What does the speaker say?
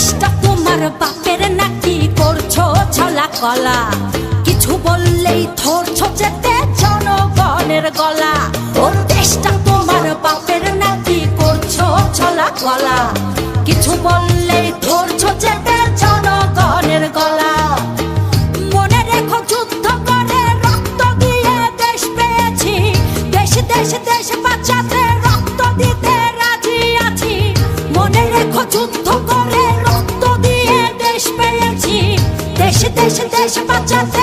দেশটা তোমার বাপের নাকি করছো ছলা কলা, কিছু বললেই ধরছো যেতে জনগণের গলা। ও দেশটা তোমার বাপের নাকি করছো ছলা কলা, কিছু বললেই ধরছো যেতে জনগণের গলা। মনে রেখো যুদ্ধ করে রক্ত দিয়ে দেশ পেয়েছি, দেশ দেশ দেশ বাঁচাতে রক্ত দিতে রাজি আছি। মনে রেখো যুদ্ধ করে রক্ত দিয়ে দেশ পেয়েছি, দেশ দেশ দেশ বাঁচাতে